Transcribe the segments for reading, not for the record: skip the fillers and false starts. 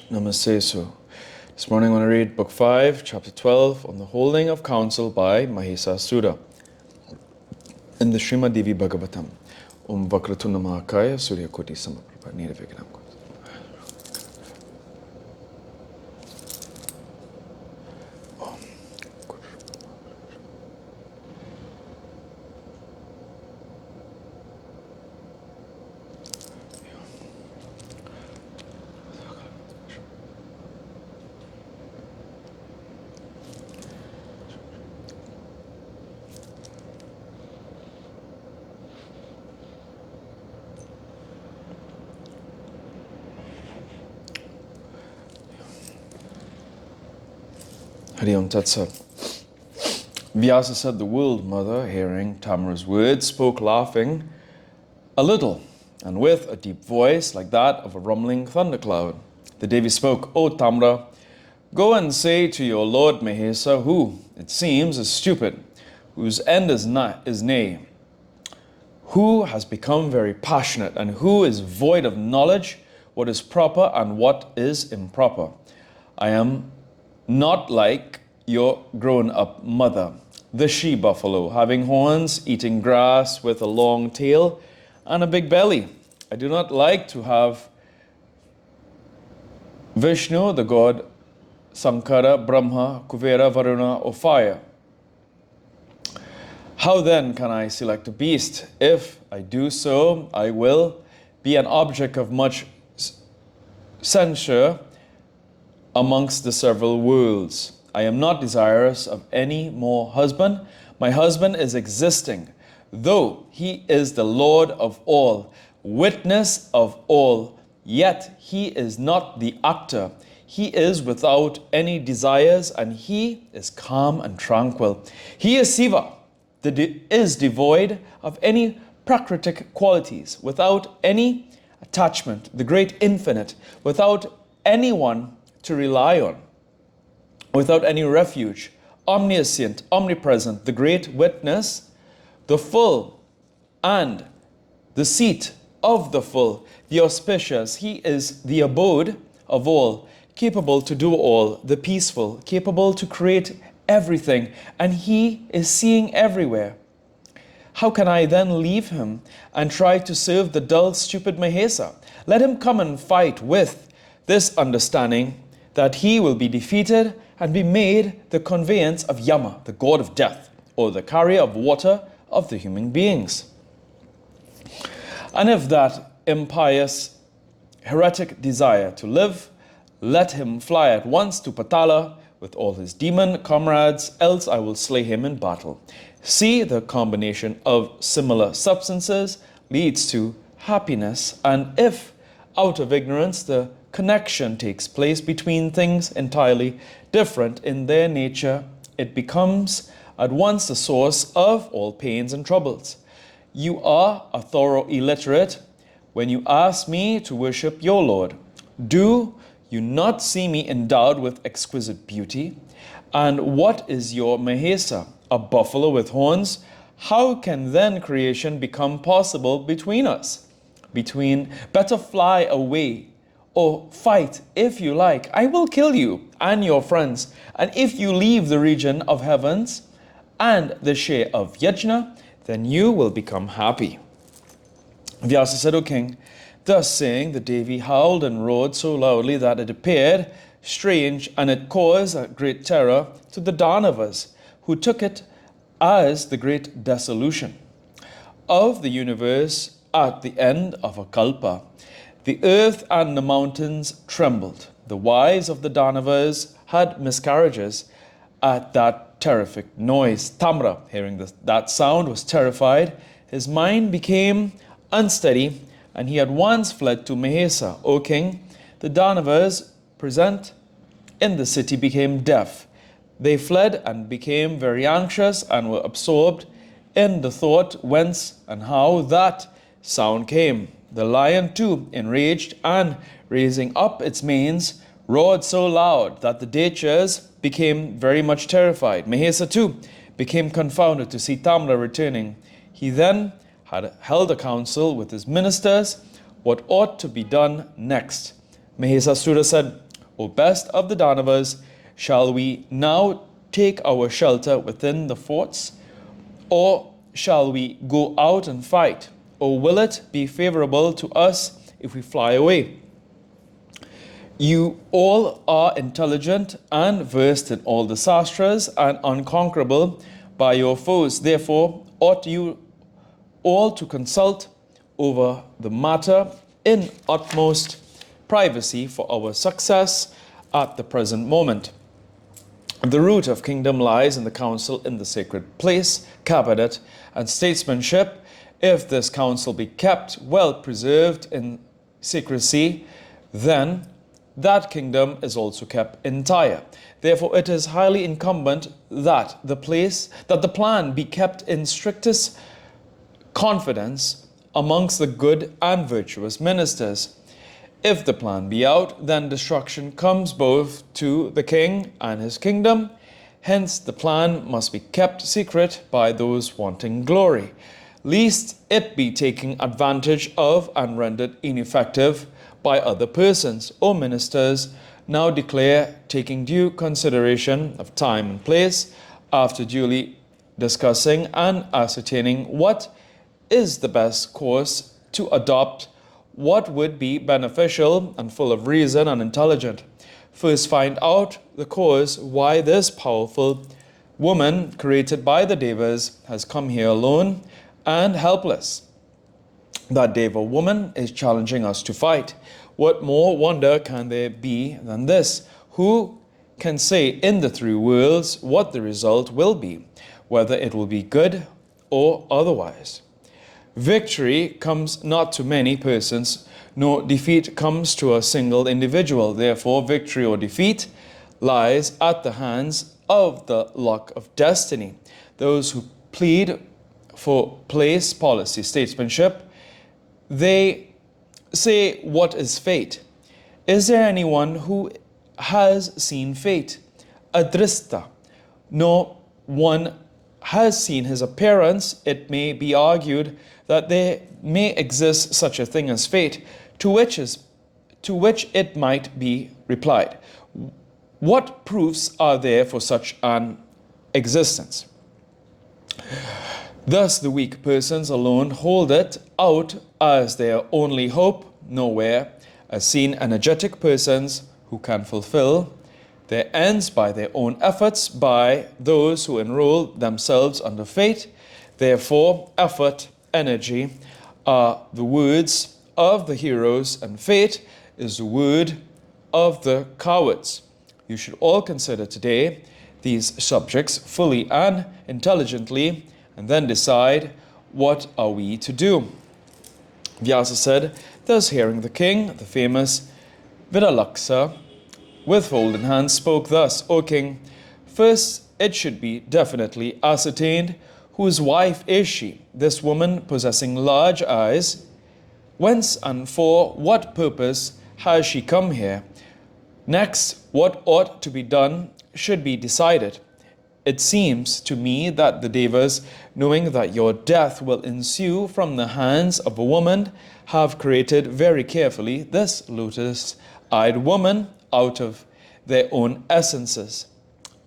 Namaste. So, this morning I want to read Book 5, Chapter 12, on the holding of council by Mahesasura in the Srimad Devi Bhagavatam. Vakratunda Mahakaya Surya Koti Samaprabha Nirvignam. Hari Om Tat Sat. Vyasa said, the world mother, hearing Tamra's words, spoke laughing a little, and with a deep voice like that of a rumbling thundercloud. The Devi spoke, O Tamra, go and say to your Lord Mahesa, who, it seems, is stupid, whose end is nay, who has become very passionate, and who is void of knowledge, what is proper and what is improper. I am not like your grown-up mother, the she-buffalo, having horns, eating grass with a long tail and a big belly. I do not like to have Vishnu, the god, Sankara, Brahma, Kuvera, Varuna, or fire. How then can I select a beast? If I do so, I will be an object of much censure amongst the several worlds. I am not desirous of any more husband. My husband is existing, though he is the Lord of all, witness of all, yet he is not the actor. He is without any desires, and he is calm and tranquil. He is Siva, is devoid of any prakritic qualities, without any attachment, the great infinite, without anyone to rely on, without any refuge, omniscient, omnipresent, the great witness, the full and the seat of the full, the auspicious. He is the abode of all, capable to do all, the peaceful, capable to create everything, and he is seeing everywhere. How can I then leave him and try to serve the dull, stupid Mahesa? Let him come and fight with this understanding that he will be defeated and be made the conveyance of Yama, the god of death, or the carrier of water of the human beings. And if that impious heretic desire to live, let him fly at once to Patala with all his demon comrades, else I will slay him in battle. See, the combination of similar substances leads to happiness, and if out of ignorance the connection takes place between things entirely different in their nature, it becomes at once the source of all pains and troubles. You are a thorough illiterate when you ask me to worship your Lord. Do you not see me endowed with exquisite beauty? And what is your Mahesa? A buffalo with horns? How can then creation become possible between us? Better fly away or fight if you like. I will kill you and your friends. And if you leave the region of heavens and the share of Yajna, then you will become happy. Vyasa said, O king, thus saying, the Devi howled and roared so loudly that it appeared strange, and it caused a great terror to the Danavas, who took it as the great dissolution of the universe at the end of a kalpa. The earth and the mountains trembled. The wives of the Danavas had miscarriages at that terrific noise. Tamra, hearing that sound, was terrified. His mind became unsteady, and he at once fled to Mahesa. O king, the Danavas present in the city became deaf. They fled and became very anxious and were absorbed in the thought whence and how that sound came. The lion too, enraged and raising up its manes, roared so loud that the Dechas became very much terrified. Mahesa too became confounded to see Tamra returning. He then had held a council with his ministers what ought to be done next. Mahesasura said, O best of the Danavas, shall we now take our shelter within the forts, or shall we go out and fight? Or will it be favorable to us if we fly away? You all are intelligent and versed in all the sastras and unconquerable by your foes. Therefore, ought you all to consult over the matter in utmost privacy for our success at the present moment. The root of kingdom lies in the council in the sacred place, cabinet, and statesmanship. If this council be kept well preserved in secrecy, then that kingdom is also kept entire. Therefore, it is highly incumbent that the plan be kept in strictest confidence amongst the good and virtuous ministers. If the plan be out, then destruction comes both to the king and his kingdom. Hence, the plan must be kept secret by those wanting glory, lest it be taken advantage of and rendered ineffective by other persons. O ministers, now declare, taking due consideration of time and place, after duly discussing and ascertaining what is the best course to adopt, what would be beneficial and full of reason and intelligent. First find out the cause why this powerful woman created by the Devas has come here alone and helpless. That Deva woman is challenging us to fight. What more wonder can there be than this? Who can say in the three worlds what the result will be, whether it will be good or otherwise? Victory comes not to many persons, nor defeat comes to a single individual. Therefore, victory or defeat lies at the hands of the luck of destiny. Those who plead for place, policy, statesmanship, they say, what is fate? Is there anyone who has seen fate? Adrista. No one has seen his appearance. It may be argued that there may exist such a thing as fate, to which it might be replied, what proofs are there for such an existence? Thus the weak persons alone hold it out as their only hope, nowhere as seen energetic persons who can fulfill their ends by their own efforts, by those who enroll themselves under fate. Therefore, effort, energy are the words of the heroes, and fate is the word of the cowards. You should all consider today these subjects fully and intelligently, and then decide what are we to do. Vyasa said, thus hearing the king, the famous Vidalaksa, with folded hands spoke thus, O king, first it should be definitely ascertained whose wife is she, this woman possessing large eyes. Whence and for what purpose has she come here? Next, what ought to be done should be decided. It seems to me that the Devas, knowing that your death will ensue from the hands of a woman, have created very carefully this lotus-eyed woman out of their own essences.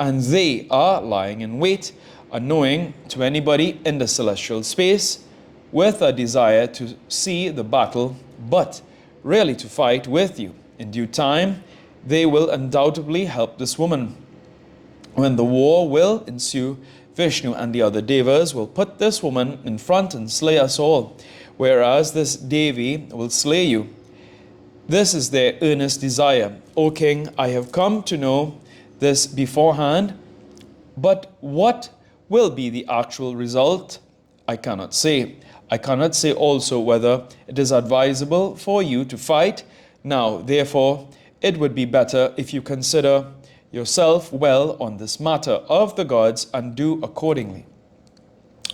And they are lying in wait, unknowing to anybody in the celestial space, with a desire to see the battle, but really to fight with you. In due time, they will undoubtedly help this woman. When the war will ensue, Vishnu and the other Devas will put this woman in front and slay us all, whereas this Devi will slay you. This is their earnest desire. O king, I have come to know this beforehand, but what will be the actual result? I cannot say. I cannot say also whether it is advisable for you to fight now. Therefore, it would be better if you consider yourself well on this matter of the gods and do accordingly.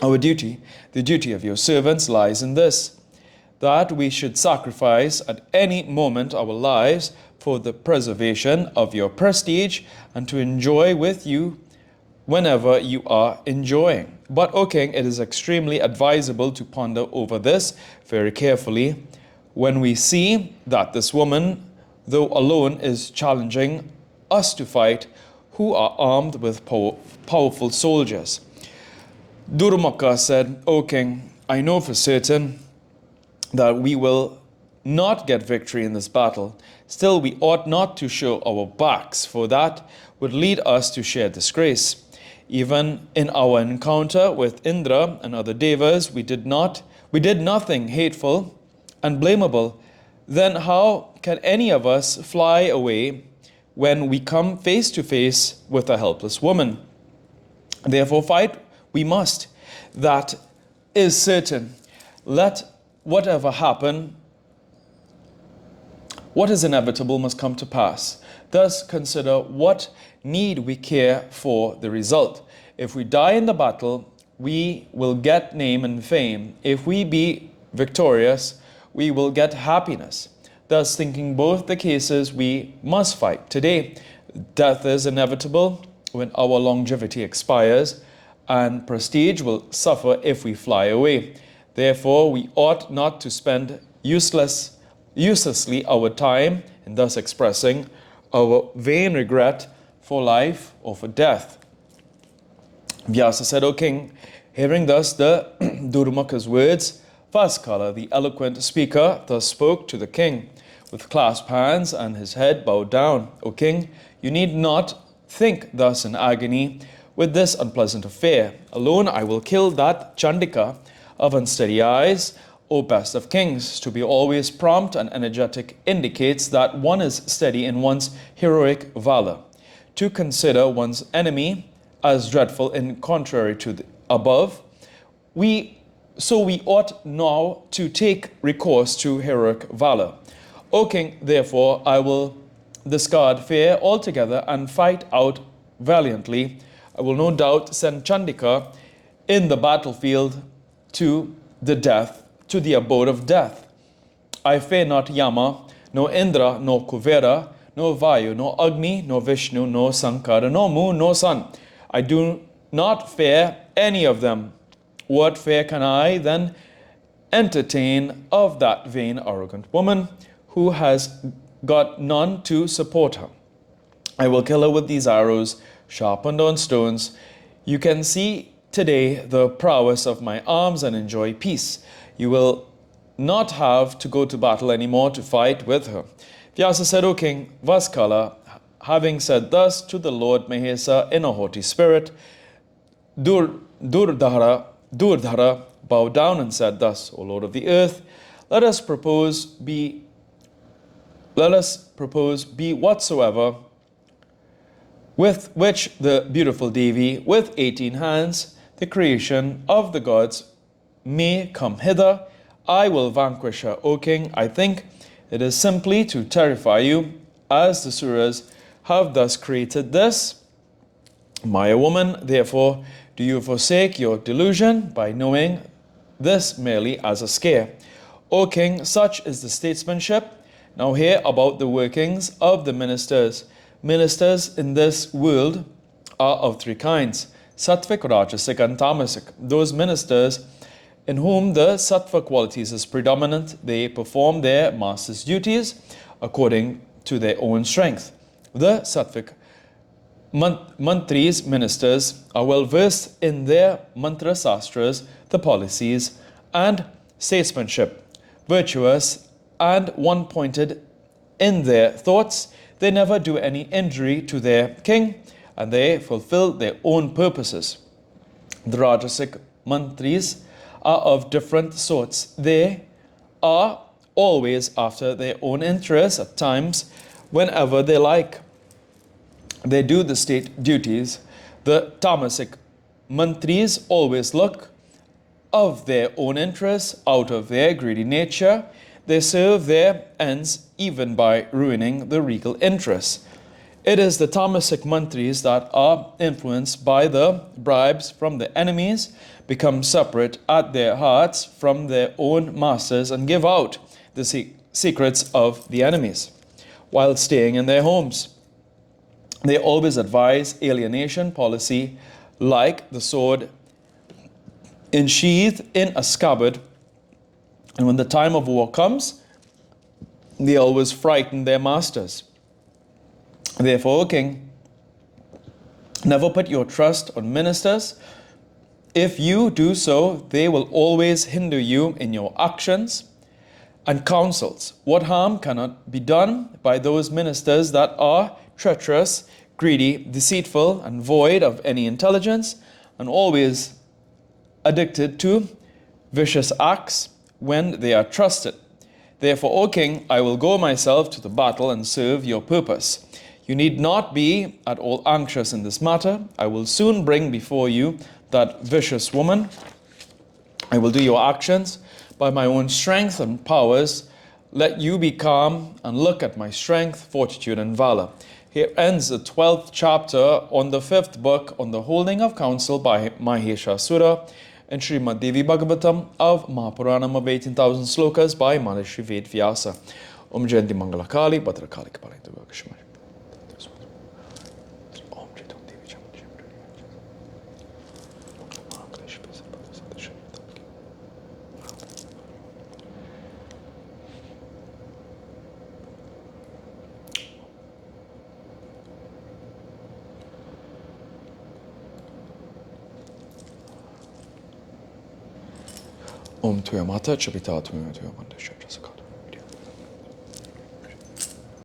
Our duty, the duty of your servants, lies in this, that we should sacrifice at any moment our lives for the preservation of your prestige and to enjoy with you whenever you are enjoying. But, O king, it is extremely advisable to ponder over this very carefully. When we see that this woman though alone, is challenging us to fight, who are armed with powerful soldiers. Durmaka said, O king, I know for certain that we will not get victory in this battle. Still, we ought not to show our backs, for that would lead us to share disgrace. Even in our encounter with Indra and other devas, we did nothing hateful and blamable. Then how can any of us fly away when we come face to face with a helpless woman? Therefore fight we must. That is certain. Let whatever happen, what is inevitable must come to pass. Thus consider what need we care for the result. If we die in the battle, we will get name and fame. If we be victorious, we will get happiness. Thus, thinking both the cases, we must fight. Today, death is inevitable when our longevity expires, and prestige will suffer if we fly away. Therefore, we ought not to spend uselessly our time in thus expressing our vain regret for life or for death. Vyasa said, O king, hearing thus the Durmaka's words, Vaskala, the eloquent speaker, thus spoke to the king, with clasped hands and his head bowed down. O king, you need not think thus in agony with this unpleasant affair. Alone I will kill that Chandika of unsteady eyes, O best of kings. To be always prompt and energetic indicates that one is steady in one's heroic valor. To consider one's enemy as dreadful in contrary to the above, we ought now to take recourse to heroic valor. O king, therefore, I will discard fear altogether and fight out valiantly. I will no doubt send Chandika in the battlefield to the abode of death. I fear not Yama, nor Indra, nor Kuvera, nor Vayu, nor Agni, nor Vishnu, nor Sankara, nor moon, nor sun. I do not fear any of them. What fear can I then entertain of that vain, arrogant woman who has got none to support her? I will kill her with these arrows sharpened on stones. You can see today the prowess of my arms and enjoy peace. You will not have to go to battle anymore to fight with her. Vyasa said, O king, Vaskala, having said thus to the Lord Mahesa in a haughty spirit, Durdhara bowed down and said thus, O Lord of the earth, let us propose be whatsoever with which the beautiful Devi, with 18 hands, the creation of the gods, may come hither. I will vanquish her, O king. I think it is simply to terrify you, as the Suras have thus created this Maya woman. Therefore, do you forsake your delusion by knowing this merely as a scare. O king, such is the statesmanship. Now hear about the workings of the ministers. Ministers in this world are of three kinds: Sattvic, Rajasic, and Tamasic. Those ministers in whom the Sattva qualities is predominant, they perform their master's duties according to their own strength. The Sattvic mantris, ministers, are well versed in their mantra sastras, the policies, and statesmanship. Virtuous and one-pointed in their thoughts, they never do any injury to their king, and they fulfill their own purposes. The Rajasic mantris are of different sorts. They are always after their own interests, at times, whenever they like. They do the state duties. The Tamasic mantris always look of their own interests, out of their greedy nature. They serve their ends even by ruining the regal interests. It is the Tamasic mantris that are influenced by the bribes from the enemies, become separate at their hearts from their own masters, and give out the secrets of the enemies while staying in their homes. They always advise alienation policy like the sword ensheathed in a scabbard. And when the time of war comes, They always frighten their masters. Therefore, O king, never put your trust on ministers. If you do so, they will always hinder you in your actions and counsels. What harm cannot be done by those ministers that are treacherous, greedy, deceitful, and void of any intelligence, and always addicted to vicious acts when they are trusted? Therefore, O king, I will go myself to the battle and serve your purpose. You need not be at all anxious in this matter. I will soon bring before you that vicious woman. I will do your actions by my own strength and powers. Let you be calm and look at my strength, fortitude, and valor. Here ends the 12th chapter on the 5th book on the holding of council by Maheshasura and Srimad Devi Bhagavatam of Mahapuranam of 18,000 slokas by Maharishi Ved Vyasa. Om Jayanti Mangala Kali, Bhadra Kali Kapali Durga. Om Tuya Mata Chavita Tuya Tuya Manda Shatra Sakata.